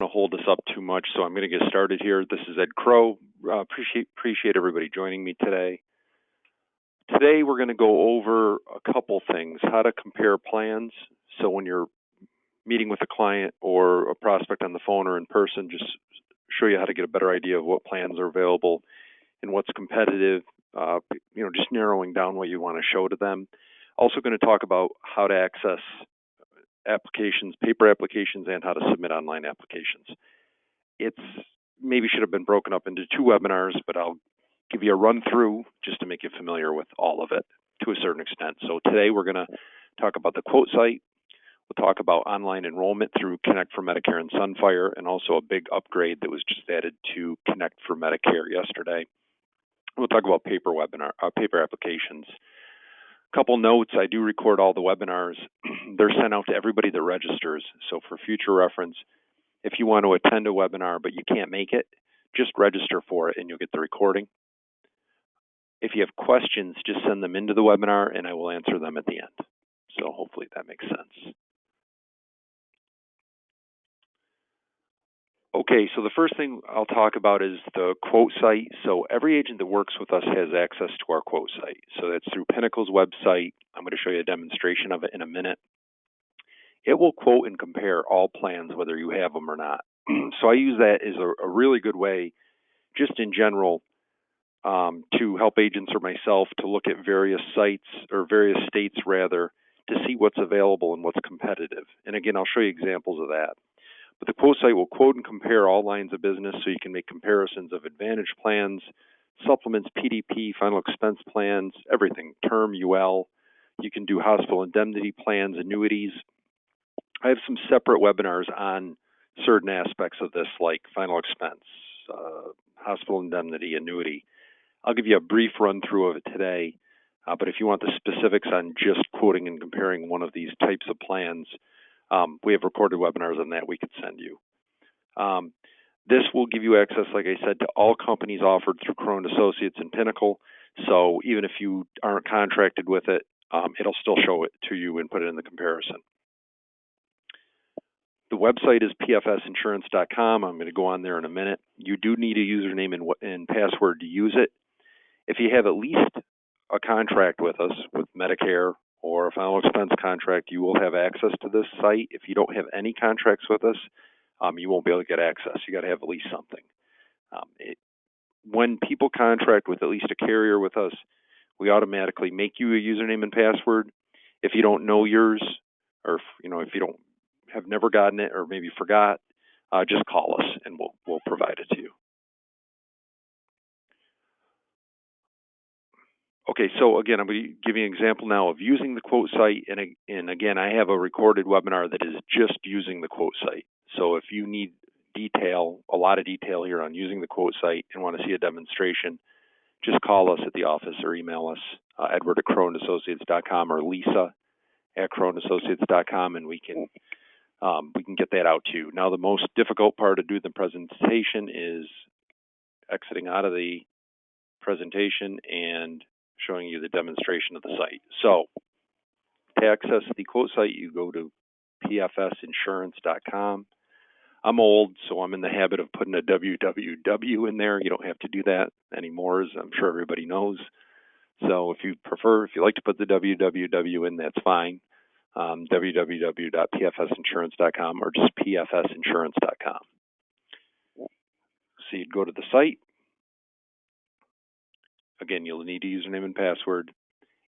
to hold this up too much, so I'm going to get started here. This is Ed Crow. Appreciate everybody joining me today. Today we're going to go over a couple things: how to compare plans. So when you're meeting with a client or a prospect on the phone or in person, just show you how to get a better idea of what plans are available and what's competitive. Just narrowing down what you want to show to them. Also going to talk about how to access applications, paper applications, and how to submit online applications. It's maybe should have been broken up into two webinars, but I'll give you a run through just to make you familiar with all of it to a certain extent. So today we're going to talk about the quote site. We'll talk about online enrollment through Connect for Medicare and Sunfire, and also a big upgrade that was just added to Connect for Medicare yesterday. We'll talk about paper applications. Couple notes: I do record all the webinars. They're sent out to everybody that registers. So for future reference, if you want to attend a webinar but you can't make it, just register for it and you'll get the recording. If you have questions, just send them into the webinar and I will answer them at the end. So hopefully that makes sense. Okay, so the first thing I'll talk about is the quote site. So every agent that works with us has access to our quote site. So that's through Pinnacle's website. I'm going to show you a demonstration of it in a minute. It will quote and compare all plans, whether you have them or not. So I use that as a really good way, just in general, to help agents or myself to look at various sites or various states rather to see what's available and what's competitive. And again, I'll show you examples of that. But the quote site will quote and compare all lines of business so you can make comparisons of Advantage plans, supplements, PDP, final expense plans, everything, term, UL. You can do hospital indemnity plans, annuities. I have some separate webinars on certain aspects of this, like final expense, hospital indemnity, annuity. I'll give you a brief run through of it today, but if you want the specifics on just quoting and comparing one of these types of plans, we have recorded webinars on that we could send you. This will give you access, like I said, to all companies offered through Crow & Associates and Pinnacle. So even if you aren't contracted with it, it'll still show it to you and put it in the comparison. The website is pfsinsurance.com. I'm going to go on there in a minute. You do need a username and password to use it. If you have at least a contract with us, with Medicare or a final expense contract, you will have access to this site. If you don't have any contracts with us, you won't be able to get access. You got to have at least something. When people contract with at least a carrier with us, we automatically make you a username and password. If you don't know yours, or if you don't have never gotten it or maybe forgot, just call us and we'll provide it to you. Okay, so again, I'm going to give you an example now of using the quote site, and again, I have a recorded webinar that is just using the quote site. So if you need a lot of detail here on using the quote site and want to see a demonstration, just call us at the office or email us, Edward at crowandassociates.com or Lisa at crowandassociates.com, and we can get that out to you. Now, the most difficult part of doing the presentation is exiting out of the presentation and showing you the demonstration of the site. So to access the quote site, you go to pfsinsurance.com. I'm old, so I'm in the habit of putting a www in there. You don't have to do that anymore, as I'm sure everybody knows. So if you like to put the www in, that's fine. www.pfsinsurance.com or just pfsinsurance.com. So you'd go to the site. Again, you'll need a username and password,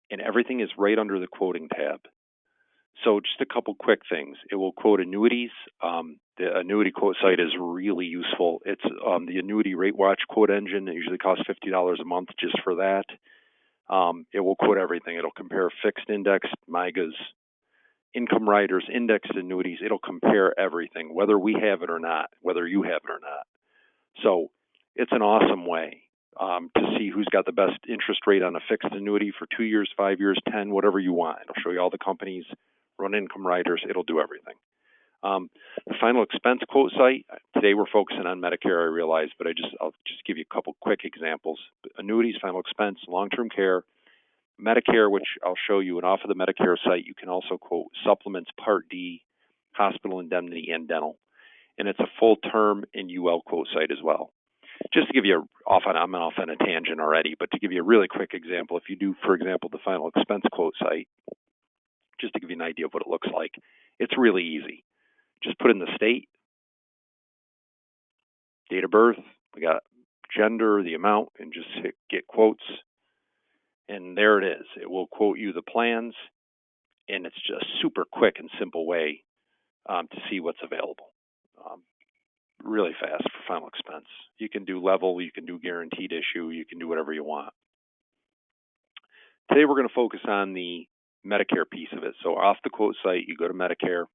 and everything is right under the quoting tab. So just a couple quick things. It will quote annuities. The annuity quote site is really useful. It's the Annuity Rate Watch quote engine. It usually costs $50 a month just for that. It will quote everything. It'll compare fixed index, MIGAs, income riders, indexed annuities. It'll compare everything, whether we have it or not, whether you have it or not. So it's an awesome way to see who's got the best interest rate on a fixed annuity for 2 years, 5 years, 10, whatever you want. It'll show you all the companies, run income riders. It'll do everything. The final expense quote site, today we're focusing on Medicare, I realize, but I'll just give you a couple quick examples. Annuities, final expense, long-term care, Medicare, which I'll show you, and off of the Medicare site, you can also quote supplements, Part D, hospital indemnity, and dental. and it's a full term and UL quote site as well. Just to give you I'm off on a tangent already, but to give you a really quick example, if you do, for example, the final expense quote site, just to give you an idea of what it looks like, it's really easy. Just put in the state, date of birth, we got gender, the amount, and just hit get quotes. And there it is. It will quote you the plans, and it's just super quick and simple way to see what's available. Really fast for final expense. You can do level, you can do guaranteed issue, you can do whatever you want. Today we're going to focus on the Medicare piece of it. So off the quote site, you go to Medicare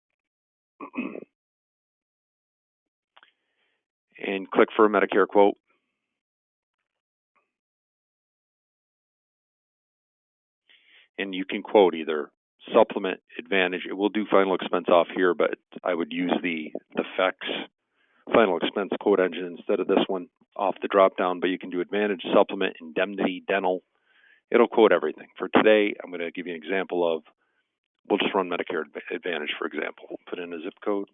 and click for a Medicare quote. And you can quote either supplement, advantage. It will do final expense off here, but I would use the FEX final expense quote engine instead of this one off the drop down, but you can do advantage, supplement, indemnity, dental. It'll quote everything. For today, I'm going to give you an example of, we'll just run Medicare Advantage, for example. Put in a zip code.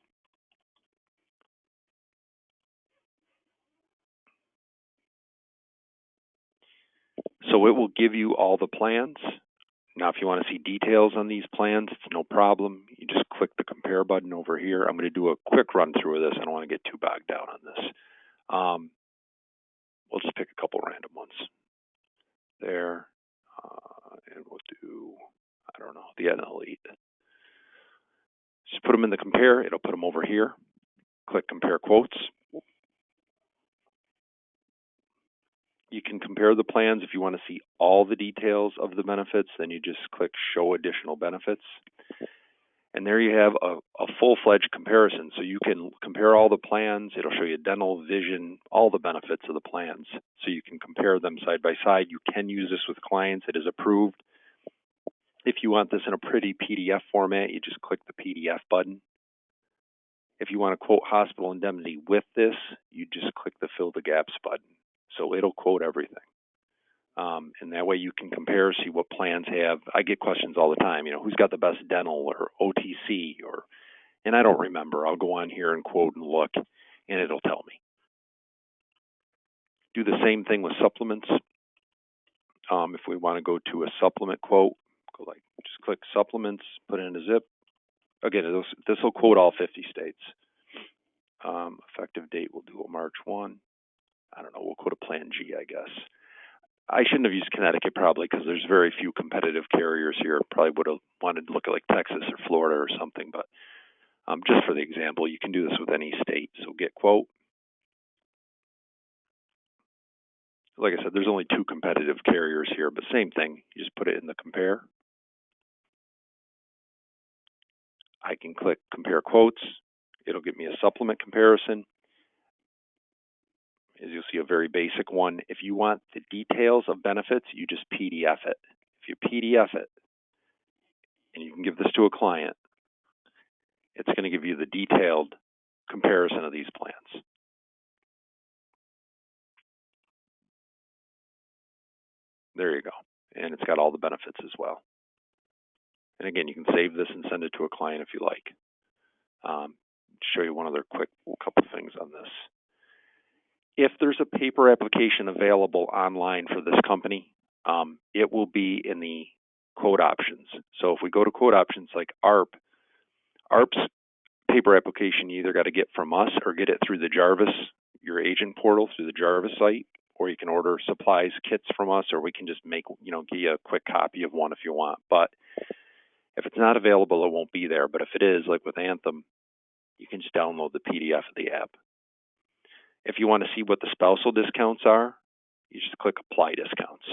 So it will give you all the plans. Now, if you want to see details on these plans, it's no problem. You just click the compare button over here. I'm going to do a quick run through of this. I don't want to get too bogged down on this. We'll just pick a couple random ones there. And we'll do, I don't know, the Elite. Just put them in the compare. It'll put them over here. Click compare quotes. You can compare the plans. If you want to see all the details of the benefits, then you just click show additional benefits. And there you have a full-fledged comparison. So you can compare all the plans. It'll show you dental, vision, all the benefits of the plans. So you can compare them side by side. You can use this with clients. It is approved. If you want this in a pretty PDF format, you just click the PDF button. If you want to quote hospital indemnity with this, you just click the fill the gaps button. So it'll quote everything. And that way you can compare, see what plans have. I get questions all the time, who's got the best dental or OTC and I don't remember. I'll go on here and quote and look, and it'll tell me. Do the same thing with supplements. If we want to go to a supplement quote, just click supplements, put it in a zip. Again, this will quote all 50 states. Effective date, we'll do a March 1. I don't know, we'll quote a Plan G, I guess. I shouldn't have used Connecticut probably because there's very few competitive carriers here. Probably would have wanted to look at like Texas or Florida or something, but just for the example, you can do this with any state. So get quote. Like I said, there's only 2 competitive carriers here, but same thing. You just put it in the compare. I can click compare quotes. It'll give me a supplement comparison. As you'll see, a very basic one. If you want the details of benefits, you just PDF it. If you PDF it, and you can give this to a client, it's going to give you the detailed comparison of these plans. There you go. And it's got all the benefits as well. And again, you can save this and send it to a client if you like. Show you one other quick couple things on this. If there's a paper application available online for this company, it will be in the quote options. So if we go to quote options like ARP's paper application you either got to get from us or get it through the Jarvis, your agent portal through the Jarvis site, or you can order supplies kits from us, or we can just make, give you a quick copy of one if you want. But if it's not available, it won't be there. But if it is, like with Anthem, you can just download the PDF of the app. If you want to see what the spousal discounts are, you just click apply discounts.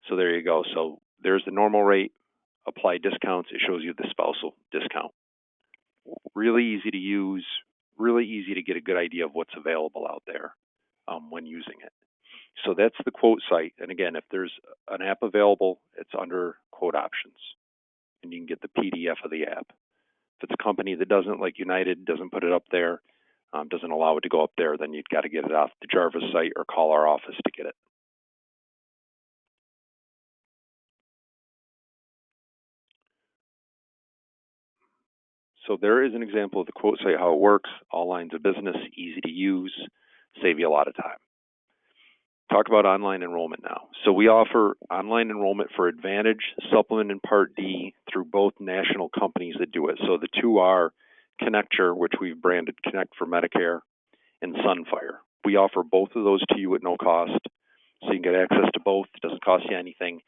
So there you go. So there's the normal rate, apply discounts. It shows you the spousal discount. Really easy to use, really easy to get a good idea of what's available out there when using it. So that's the quote site. And again, if there's an app available, it's under quote options. And you can get the PDF of the app. If it's a company that doesn't, like United, doesn't put it up there, doesn't allow it to go up there, then you've got to get it off the Jarvis site or call our office to get it. So there is an example of the quote site, how it works, all lines of business, easy to use, save you a lot of time. Talk about online enrollment now. So we offer online enrollment for Advantage, Supplement, and Part D through both national companies that do it. So the two are Connecture, which we've branded Connect for Medicare, and Sunfire. We offer both of those to you at no cost, so you can get access to both. It doesn't cost you anything.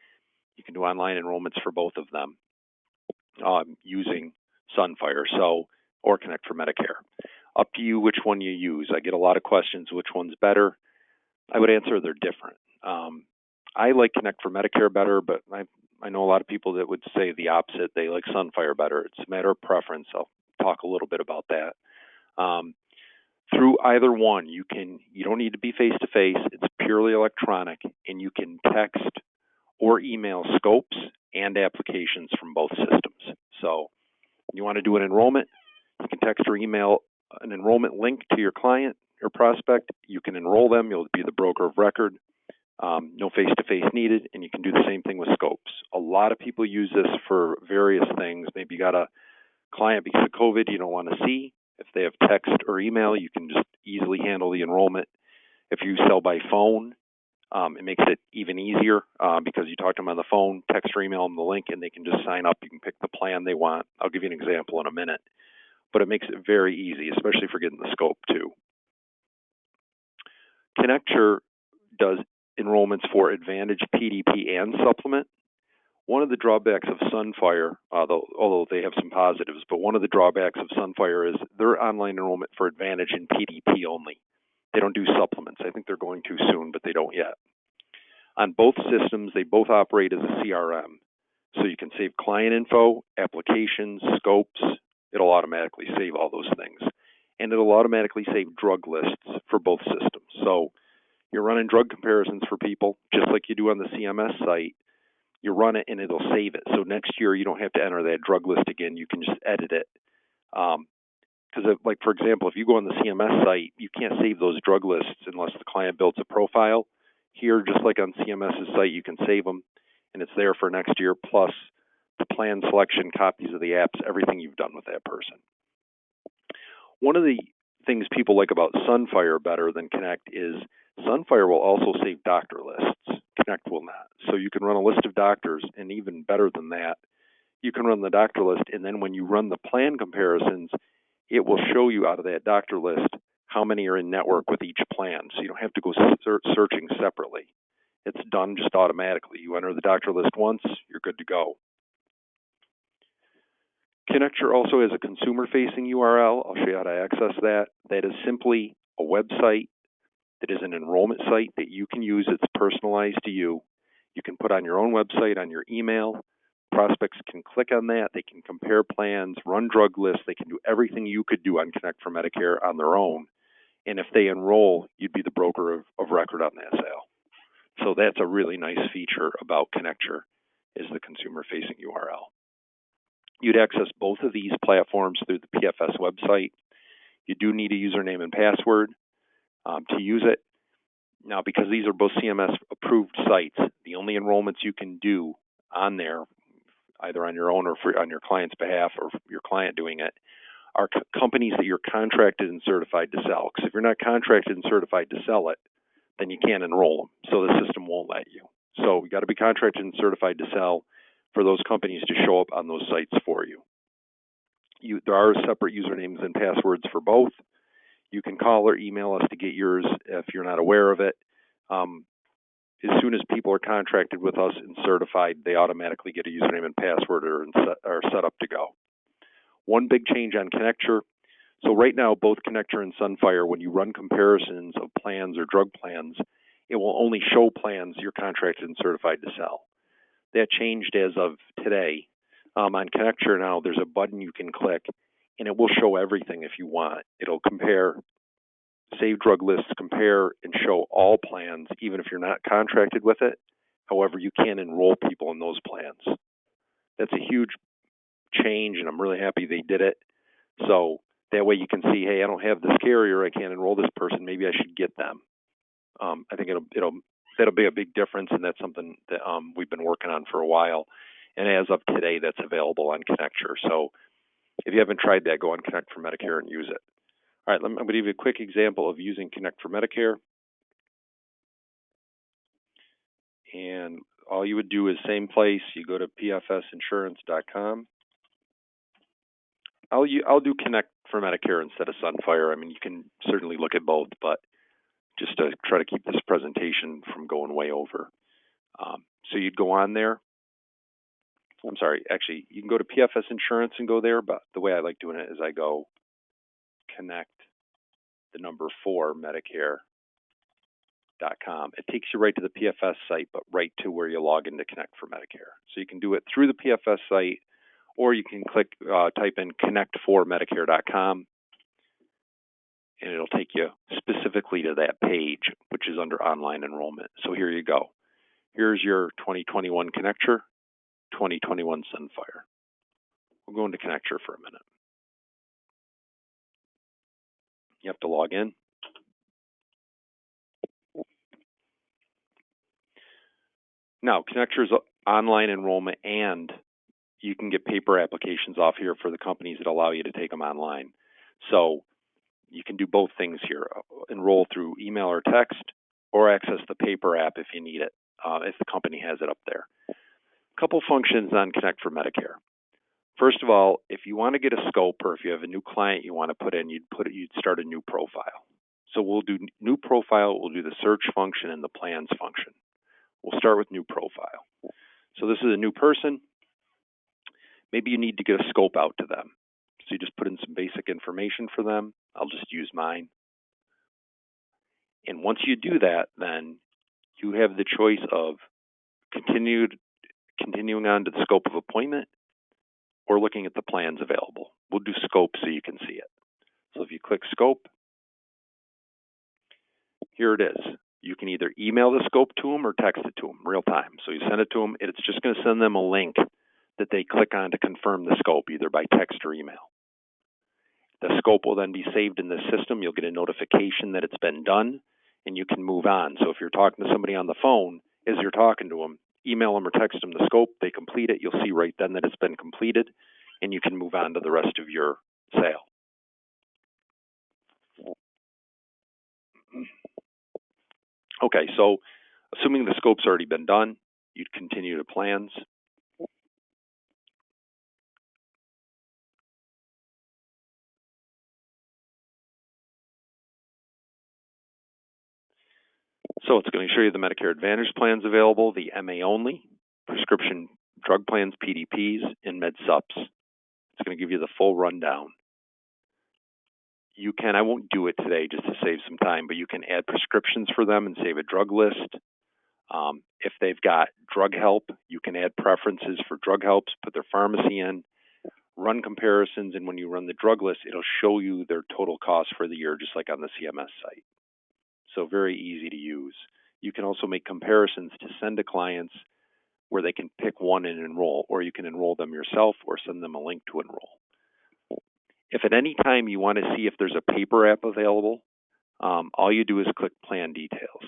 You can do online enrollments for both of them using Sunfire, or Connect for Medicare. Up to you which one you use. I get a lot of questions, which one's better? I would answer they're different. I like Connect for Medicare better, but I know a lot of people that would say the opposite. They like Sunfire better. It's a matter of preference. I'll talk a little bit about that. Through either one, you don't need to be face-to-face. It's purely electronic, and you can text or email scopes and applications from both systems. So you want to do an enrollment, you can text or email an enrollment link to your client or prospect. You can enroll them. You'll be the broker of record. No face-to-face needed, and you can do the same thing with scopes. A lot of people use this for various things. Maybe you got a client because of COVID you don't want to see. If they have text or email, you can just easily handle the enrollment. If you sell by phone, it makes it even easier because you talk to them on the phone, text or email them the link, and they can just sign up. You can pick the plan they want. I'll give you an example in a minute. But it makes it very easy, especially for getting the scope too. Connecture does enrollments for Advantage, PDP, and Supplement. One of the drawbacks of Sunfire, although they have some positives, but one of the drawbacks of Sunfire is their online enrollment for Advantage and PDP only. They don't do supplements. I think they're going to soon, but they don't yet. On both systems, they both operate as a CRM. So you can save client info, applications, scopes. It'll automatically save all those things. And it'll automatically save drug lists for both systems. So you're running drug comparisons for people, just like you do on the CMS site. You run it and it'll save it. So next year you don't have to enter that drug list again. You can just edit it. Because, like, for example, if you go on the CMS site, you can't save those drug lists unless the client builds a profile. Here, just like on CMS's site, you can save them, and it's there for next year, plus the plan selection, copies of the apps, everything you've done with that person. One of the things people like about Sunfire better than Connect is Sunfire will also save doctor lists. Connect will not. So you can run a list of doctors, and even better than that, you can run the doctor list, and then when you run the plan comparisons, it will show you out of that doctor list how many are in network with each plan. So you don't have to go searching separately. It's done just automatically. You enter the doctor list once, you're good to go. Connecture also has a consumer-facing URL. I'll show you how to access that. That is simply a website that is an enrollment site that you can use. It's personalized to you. You can put on your own website, on your email. Prospects can click on that. They can compare plans, run drug lists. They can do everything you could do on Connect for Medicare on their own. And if they enroll, you'd be the broker of record on that sale. So that's a really nice feature about Connecture, is the consumer-facing URL. You'd access both of these platforms through the PFS website. You do need a username and password to use it. Now, because these are both CMS-approved sites, the only enrollments you can do on there, either on your own or on your client's behalf or your client doing it, are companies that you're contracted and certified to sell. Because if you're not contracted and certified to sell it, then you can't enroll them. So the system won't let you. So you got to be contracted and certified to sell for those companies to show up on those sites for you. There are separate usernames and passwords for both. You can call or email us to get yours if you're not aware of it. As soon as people are contracted with us and certified, they automatically get a username and password or are set up to go. One big change on Connecture. So right now, both Connecture and Sunfire, when you run comparisons of plans or drug plans, it will only show plans you're contracted and certified to sell. That changed as of today. On Connecture now, there's a button you can click, and it will show everything if you want. It'll compare, save drug lists, compare, and show all plans, even if you're not contracted with it. However, you can enroll people in those plans. That's a huge change, and I'm really happy they did it. So that way you can see, hey, I don't have this carrier, I can't enroll this person, maybe I should get them. I think that'll be a big difference, and that's something that we've been working on for a while. And as of today, that's available on Connecture. So If you haven't tried that, go on Connect for Medicare and use it. All right, I'm going to give you a quick example of using Connect for Medicare. And all you would do is same place. You go to pfsinsurance.com. I'll do Connect for Medicare instead of Sunfire. I mean, you can certainly look at both, but just to try to keep this presentation from going way over. So you'd go on there. I'm sorry, actually, you can go to PFS Insurance and go there, but the way I like doing it is I go Connect the number 4 Medicare.com. It takes you right to the PFS site, but right to where you log in to Connect for Medicare. So you can do it through the PFS site, or you can type in connect4medicare.com, and it'll take you specifically to that page, which is under online enrollment. So here you go. Here's your 2021 Connecture, 2021 Sunfire. We'll go into Connecture for a minute. You have to log in. Now, Connecture is online enrollment, and you can get paper applications off here for the companies that allow you to take them online. So you can do both things here, enroll through email or text, or access the paper app if you need it, if the company has it up there. A couple functions on Connect for Medicare. First of all, if you want to get a scope, or if you have a new client you want to put in, you'd start a new profile. So we'll do new profile, we'll do the search function and the plans function. We'll start with new profile. So this is a new person. Maybe you need to get a scope out to them. So you just put in some basic information for them. I'll just use mine. And once you do that, then you have the choice of continuing on to the scope of appointment, or looking at the plans available. We'll do scope so you can see it. So if you click scope, here it is. You can either email the scope to them or text it to them real time. So you send it to them, it's just going to send them a link that they click on to confirm the scope, either by text or email. The scope will then be saved in the system. You'll get a notification that it's been done, and you can move on. So if you're talking to somebody on the phone, as you're talking to them, email them or text them the scope, they complete it, you'll see right then that it's been completed, and you can move on to the rest of your sale. Okay, so assuming the scope's already been done, you'd continue to plans. So it's going to show you the Medicare Advantage plans available, the MA only, prescription drug plans, PDPs, and Med Sups. It's going to give you the full rundown. You can, I won't do it today just to save some time, but you can add prescriptions for them and save a drug list. If they've got drug help, you can add preferences for drug helps, put their pharmacy in, run comparisons, and when you run the drug list, it'll show you their total cost for the year, just like on the CMS site. So very easy to use. You can also make comparisons to send to clients where they can pick one and enroll, or you can enroll them yourself or send them a link to enroll. If at any time you want to see if there's a paper app available, all you do is click Plan Details.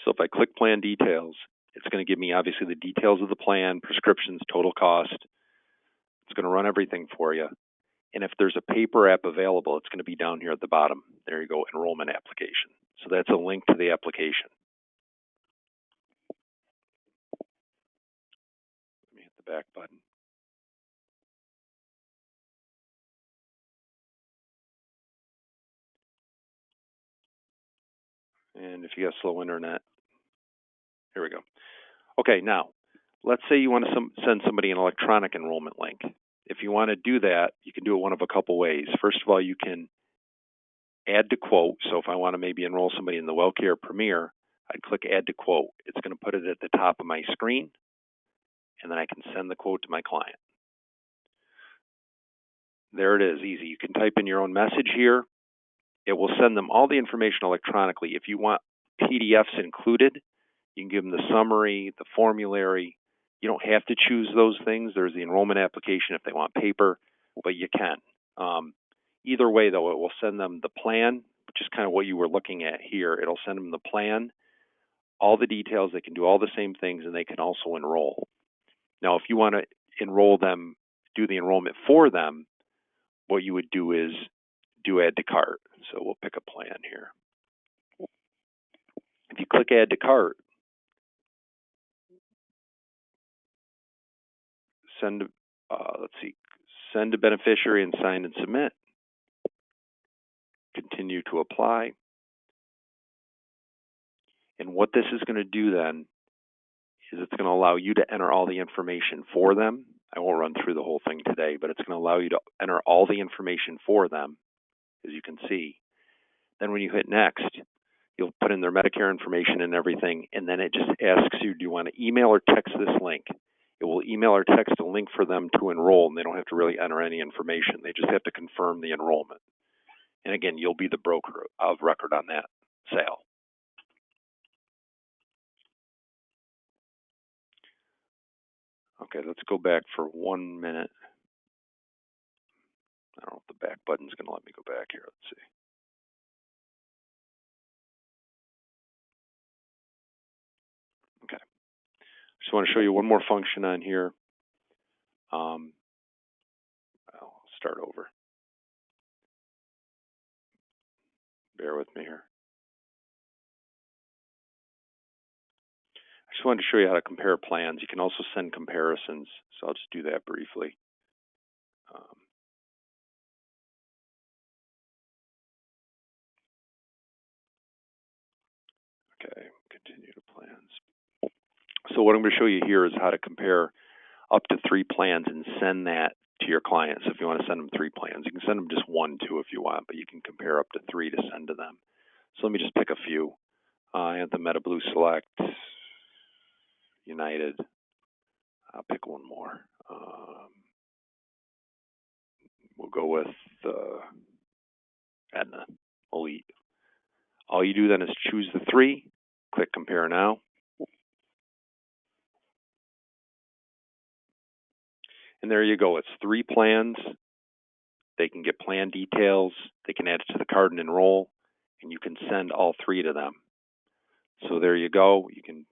So if I click Plan Details, it's going to give me obviously the details of the plan, prescriptions, total cost. It's going to run everything for you. And if there's a paper app available, it's going to be down here at the bottom. There you go, enrollment application. So that's a link to the application. Let me hit the back button. And if you have slow internet, here we go. Okay, now, let's say you want to send somebody an electronic enrollment link. If you want to do that, you can do it one of a couple ways. First of all, you can add to quote. So if I want to maybe enroll somebody in the WellCare Premier, I'd click Add to Quote. It's going to put it at the top of my screen, and then I can send the quote to my client. There it is, easy. You can type in your own message here. It will send them all the information electronically. If you want PDFs included, you can give them the summary, the formulary. You don't have to choose those things. There's the enrollment application if they want paper, but you can. Either way, though, it will send them the plan, which is kind of what you were looking at here. It'll send them the plan, all the details. They can do all the same things, and they can also enroll. Now, if you want to enroll them, do the enrollment for them, what you would do is do add to cart. So we'll pick a plan here. If you click add to cart, send a beneficiary and sign and submit. Continue to apply. And what this is going to do then is it's going to allow you to enter all the information for them. I won't run through the whole thing today, but it's going to allow you to enter all the information for them, as you can see. Then when you hit next, you'll put in their Medicare information and everything, and then it just asks you, do you want to email or text this link? It will email or text a link for them to enroll, and they don't have to really enter any information. They just have to confirm the enrollment. And again, you'll be the broker of record on that sale. Okay, let's go back for 1 minute. I don't know if the back button's going to let me go back here. Let's see. Okay. Just want to show you one more function on here. I'll start over. Bear with me here. I just wanted to show you how to compare plans. You can also send comparisons, so I'll just do that briefly. Okay, continue to plans. So what I'm going to show you here is how to compare up to 3 plans and send that to your clients. If you want to send them 3 plans, you can send them just 1, 2 if you want, but you can compare up to 3 to send to them. So let me just pick a few. Anthem, Meta Blue Select, United. I'll pick one more. We'll go with Aetna, Elite. All you do then is choose the 3, click Compare Now. And there you go. It's 3 plans. They can get plan details. They can add it to the card and enroll, and you can send all 3 to them. So there you go. You can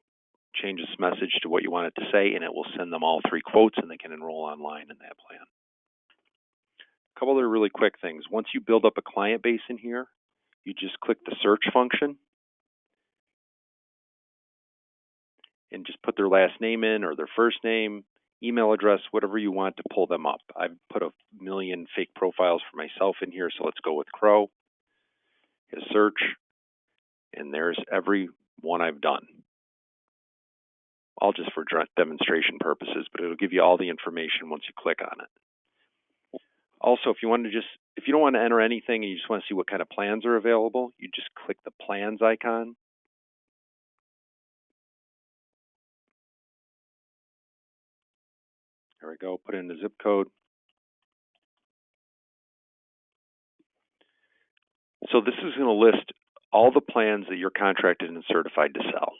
change this message to what you want it to say, and it will send them all 3 quotes, and they can enroll online in that plan. A couple other really quick things. Once you build up a client base in here, you just click the search function and just put their last name in or their first name, email address, whatever you want to pull them up. I've put a million fake profiles for myself in here, so let's go with Crow. Hit a search, and there's every one I've done. All just for demonstration purposes, but it'll give you all the information once you click on it. Also, if you don't want to enter anything and you just want to see what kind of plans are available, you just click the plans icon. There we go, put in the zip code. So this is going to list all the plans that you're contracted and certified to sell.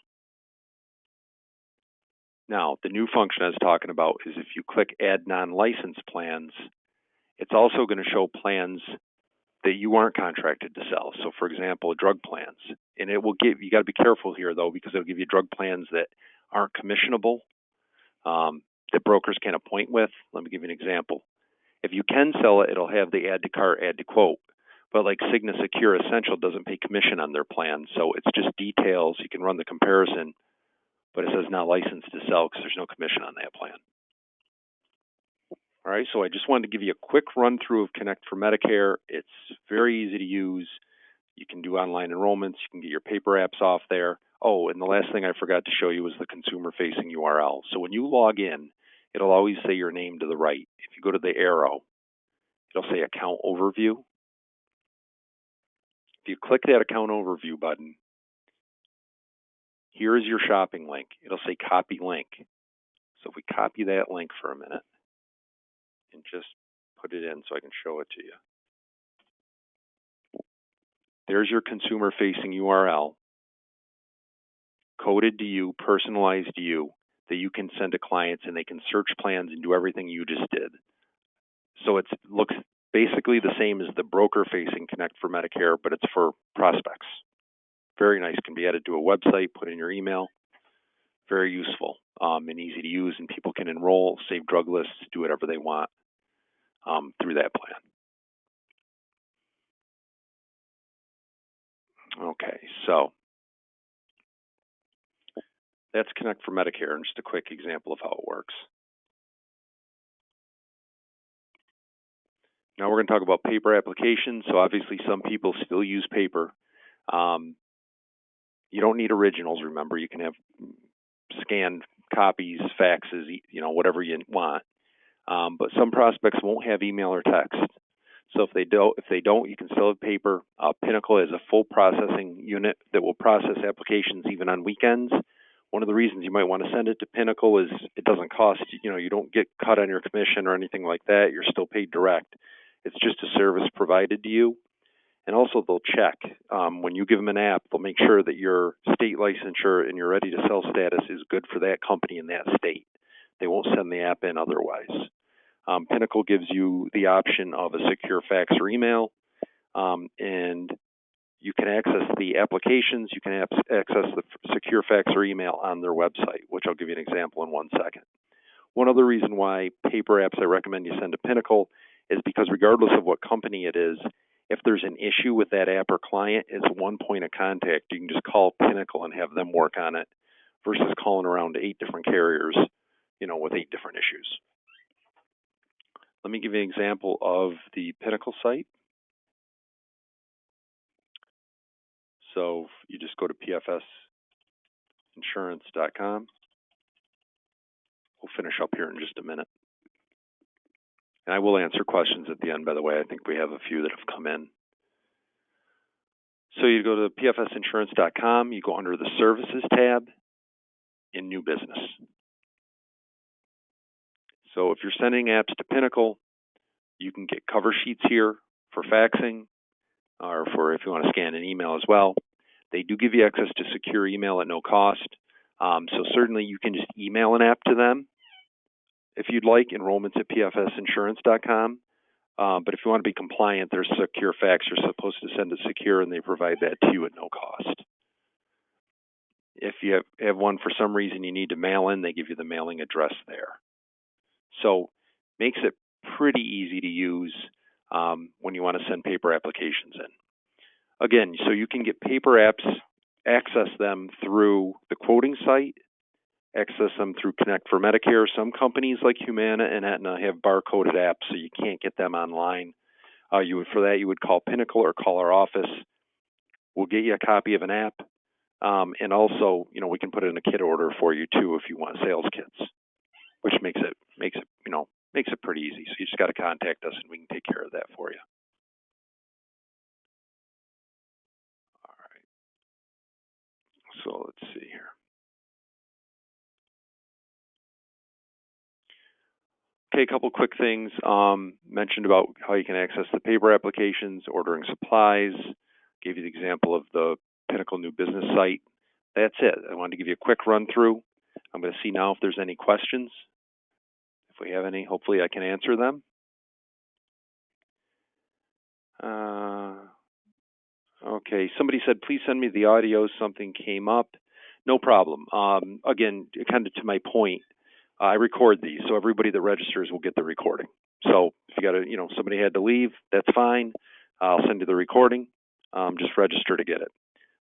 Now, the new function I was talking about is if you click Add Non-Licensed Plans, it's also going to show plans that you aren't contracted to sell. So, for example, drug plans. And it will give, you got to be careful here, though, because it'll give you drug plans that aren't commissionable, that brokers can appoint with. Let me give you an example. If you can sell it, it'll have the add to cart, add to quote. But like Cigna Secure Essential doesn't pay commission on their plan, so it's just details. You can run the comparison, but it says not licensed to sell because there's no commission on that plan. All right, so I just wanted to give you a quick run through of Connect for Medicare. It's very easy to use. You can do online enrollments. You can get your paper apps off there. Oh, and the last thing I forgot to show you was the consumer-facing URL. So when you log in, it'll always say your name to the right. If you go to the arrow, it'll say Account Overview. If you click that Account Overview button, here is your shopping link. It'll say Copy Link. So if we copy that link for a minute and just put it in so I can show it to you. There's your consumer-facing URL, coded to you, personalized to you, that you can send to clients and they can search plans and do everything you just did. So it looks basically the same as the broker-facing Connect for Medicare, but it's for prospects. Very nice. Can be added to a website, put in your email. very useful and easy to use, and people can enroll, save drug lists, do whatever they want through that plan. Okay, so that's Connect for Medicare, and just a quick example of how it works. Now we're going to talk about paper applications. So obviously some people still use paper. You don't need originals, remember. You can have scanned copies, faxes, whatever you want. But some prospects won't have email or text. So if they don't, you can still have paper. Pinnacle is a full processing unit that will process applications even on weekends. One of the reasons you might want to send it to Pinnacle is it doesn't cost, you don't get cut on your commission or anything like that. You're still paid direct. It's just a service provided to you. And also they'll check. When you give them an app, they'll make sure that your state licensure and your ready to sell status is good for that company in that state. They won't send the app in otherwise. Pinnacle gives you the option of a secure fax or email, and you can access the applications. You can access the secure fax or email on their website, which I'll give you an example in 1 second. One other reason why paper apps I recommend you send to Pinnacle is because regardless of what company it is, if there's an issue with that app or client, it's one point of contact. You can just call Pinnacle and have them work on it versus calling around 8 different carriers, with 8 different issues. Let me give you an example of the Pinnacle site. So you just go to pfsinsurance.com. We'll finish up here in just a minute. And I will answer questions at the end, by the way. I think we have a few that have come in. So you go to pfsinsurance.com. You go under the Services tab in New Business. So if you're sending apps to Pinnacle, you can get cover sheets here for faxing or for if you want to scan an email as well. They do give you access to secure email at no cost. So certainly you can just email an app to them if you'd like, enrollments at pfsinsurance.com. But if you want to be compliant, there's secure fax. You're supposed to send it secure, and they provide that to you at no cost. If you have one for some reason you need to mail in, they give you the mailing address there. So makes it pretty easy to use when you want to send paper applications in. Again, so you can get paper apps, access them through the quoting site, access them through Connect for Medicare. Some companies like Humana and Aetna have barcoded apps, so you can't get them online. For that, you would call Pinnacle or call our office. We'll get you a copy of an app, and also, we can put it in a kit order for you too if you want sales kits, which makes it pretty easy. So you just got to contact us, and we can take care of that for you. All right. So let's see here. Okay, a couple quick things. Mentioned about how you can access the paper applications, ordering supplies. Gave you the example of the Pinnacle New Business site. That's it. I wanted to give you a quick run through. I'm going to see now if there's any questions. If we have any, hopefully I can answer them. Okay, somebody said, please send me the audio. Something came up. No problem. Again, kind of to my point, I record these, so everybody that registers will get the recording. So if you got somebody had to leave, that's fine. I'll send you the recording. Just register to get it.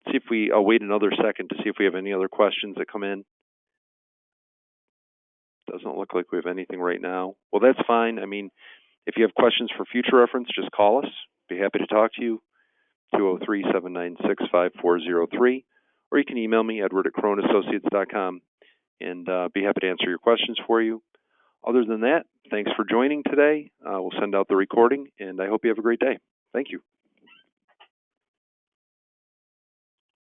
See if I'll wait another second to see if we have any other questions that come in. Doesn't look like we have anything right now. Well, that's fine. I mean, if you have questions for future reference, just call us. Be happy to talk to you. 203-796-5403. Or you can email me, edward@cronassociates.com, and be happy to answer your questions for you. Other than that, thanks for joining today. We'll send out the recording, and I hope you have a great day. Thank you.